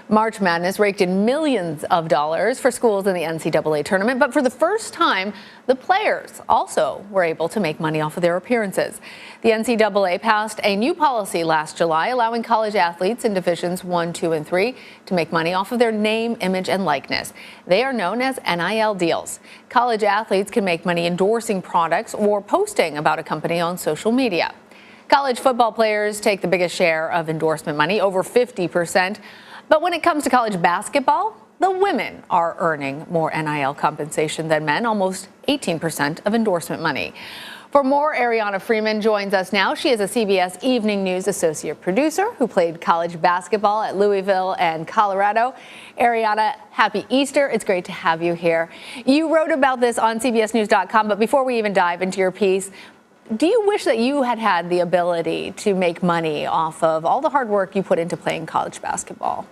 March Madness raked in millions of dollars for schools in the NCAA tournament, but for the first time, the players also were able to make money off of their appearances. The NCAA passed a new policy last July allowing college athletes in Divisions 1, 2, and 3 to make money off of their name, image, and likeness. They are known as NIL deals. College athletes can make money endorsing products or posting about a company on social media. College football players take the biggest share of endorsement money, over 50%. But when it comes to college basketball, the women are earning more NIL compensation than men, almost 18% of endorsement money. For more, Ariana Freeman joins us now. She is a CBS Evening News associate producer who played college basketball at Louisville and Colorado. Ariana, happy Easter. It's great to have you here. You wrote about this on CBSNews.com, but before we even dive into your piece, do you wish that you had had the ability to make money off of all the hard work you put into playing college basketball?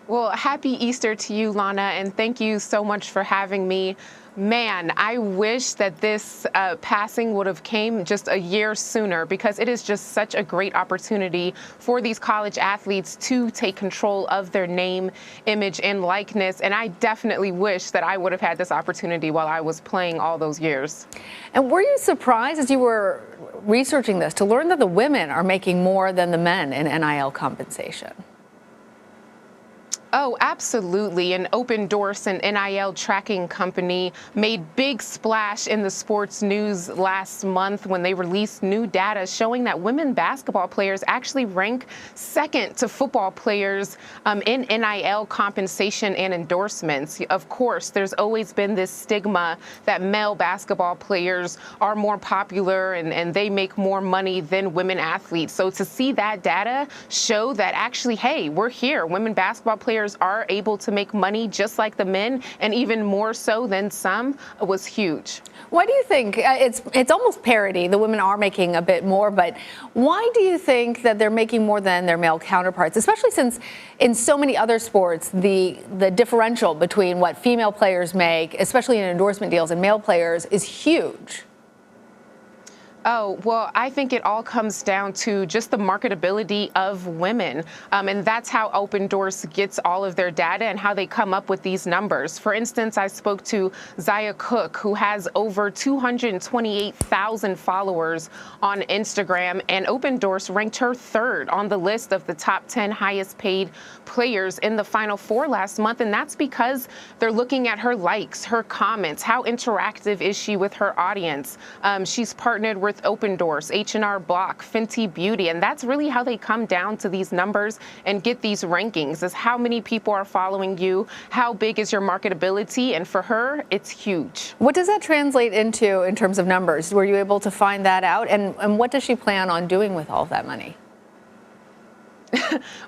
Well, happy Easter to you, Lana, and thank you so much for having me. Man, I wish that this passing would have came just a year sooner, because it is just such a great opportunity for these college athletes to take control of their name, image, and likeness. And I definitely wish that I would have had this opportunity while I was playing all those years. And were you surprised as you were researching this to learn that the women are making more than the men in NIL compensation? Oh, absolutely. An Open Doors and NIL tracking company made big splash in the sports news last month when they released new data showing that women basketball players actually rank second to football players in NIL compensation and endorsements. Of course, there's always been this stigma that male basketball players are more popular and they make more money than women athletes. So to see that data show that actually, hey, we're here. Women basketball players are able to make money just like the men, and even more so than some, was huge. Why do you think it's almost parity? The women are making a bit more, but why do you think that they're making more than their male counterparts, especially since in so many other sports the differential between what female players make, especially in endorsement deals, and male players is huge? Oh, well, I think it all comes down to just the marketability of women. And that's how Open Doors gets all of their data and how they come up with these numbers. For instance, I spoke to Zaya Cook, who has over 228,000 followers on Instagram, and Open Doors ranked her third on the list of the top 10 highest paid players in the Final Four last month. And that's because they're looking at her likes, her comments, how interactive is she with her audience. She's partnered with Open Doors, H&R Block, Fenty Beauty, and that's really how they come down to these numbers and get these rankings, is how many people are following you, how big is your marketability, and for her, it's huge. What does that translate into in terms of numbers? Were you able to find that out, and what does she plan on doing with all of that money?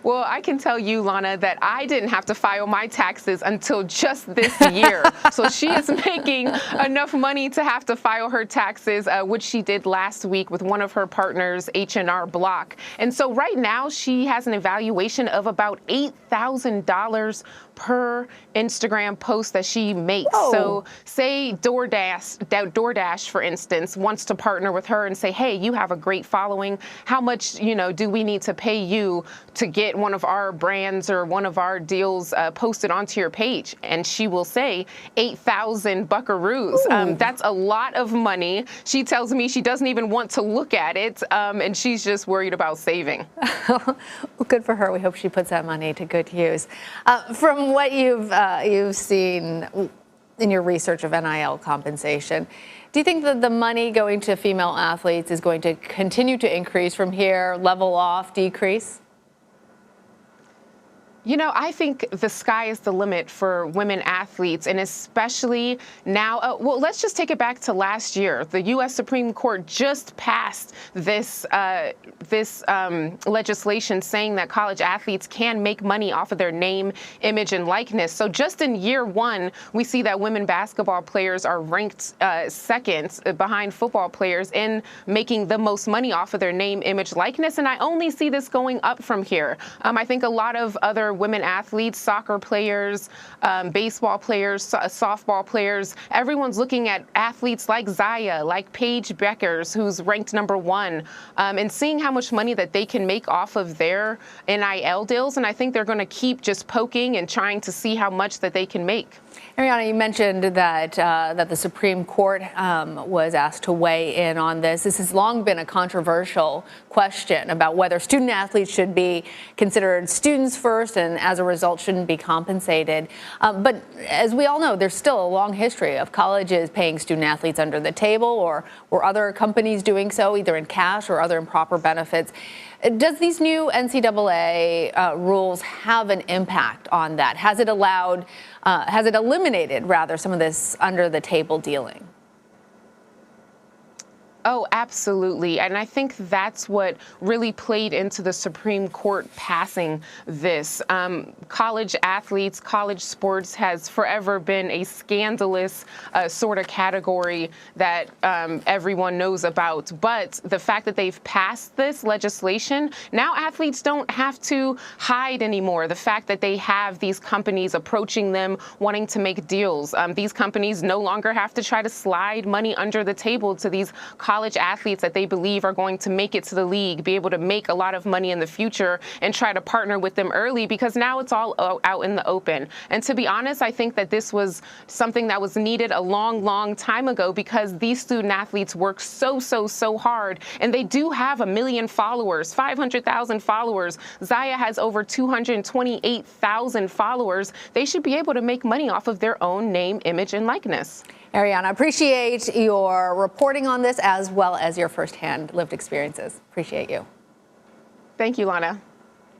Well, I can tell you, Lana, that I didn't have to file my taxes until just this year. So she is making enough money to have to file her taxes, which she did last week with one of her partners, H&R Block. And so right now she has an evaluation of about $8,000 per Instagram post that she makes. Whoa. So say DoorDash, for instance, wants to partner with her and say, hey, you have a great following. How much, do we need to pay you to get one of our brands or one of our deals posted onto your page? And she will say 8,000 buckaroos. That's a lot of money. She tells me she doesn't even want to look at it, and she's just worried about saving. Well, good for her. We hope she puts that money to good use. From what you've seen in your research of NIL compensation, do you think that the money going to female athletes is going to continue to increase from here, level off, decrease? I think the sky is the limit for women athletes, and especially now. Well, let's just take it back to last year. The U.S. Supreme Court just passed this legislation saying that college athletes can make money off of their name, image, and likeness. So just in year one, we see that women basketball players are ranked second behind football players in making the most money off of their name, image, likeness. And I only see this going up from here. I think a lot of other women athletes, soccer players, baseball players, softball players. Everyone's looking at athletes like Zaya, like Paige Beckers, who's ranked #1, and seeing how much money that they can make off of their NIL deals. And I think they're going to keep just poking and trying to see how much that they can make. Ariana, you mentioned that the Supreme Court was asked to weigh in on this. This has long been a controversial question about whether student athletes should be considered students first and as a result shouldn't be compensated. But as we all know, there's still a long history of colleges paying student athletes under the table or other companies doing so, either in cash or other improper benefits. Does these new NCAA rules have an impact on that? Has it eliminated rather some of this under the table dealing? Oh, absolutely. And I think that's what really played into the Supreme Court passing this. College athletes, college sports has forever been a scandalous sort of category that everyone knows about. But the fact that they've passed this legislation, now athletes don't have to hide anymore. The fact that they have these companies approaching them, wanting to make deals. These companies no longer have to try to slide money under the table to these college athletes that they believe are going to make it to the league, be able to make a lot of money in the future and try to partner with them early, because now it's all out in the open. And to be honest, I think that this was something that was needed a long, long time ago, because these student athletes work so hard, and they do have 1 million followers, 500,000 followers. Zaya has over 228,000 followers. They should be able to make money off of their own name, image, and likeness. Ariana, appreciate your reporting on this as well as your firsthand lived experiences. Appreciate you. Thank you, Lana.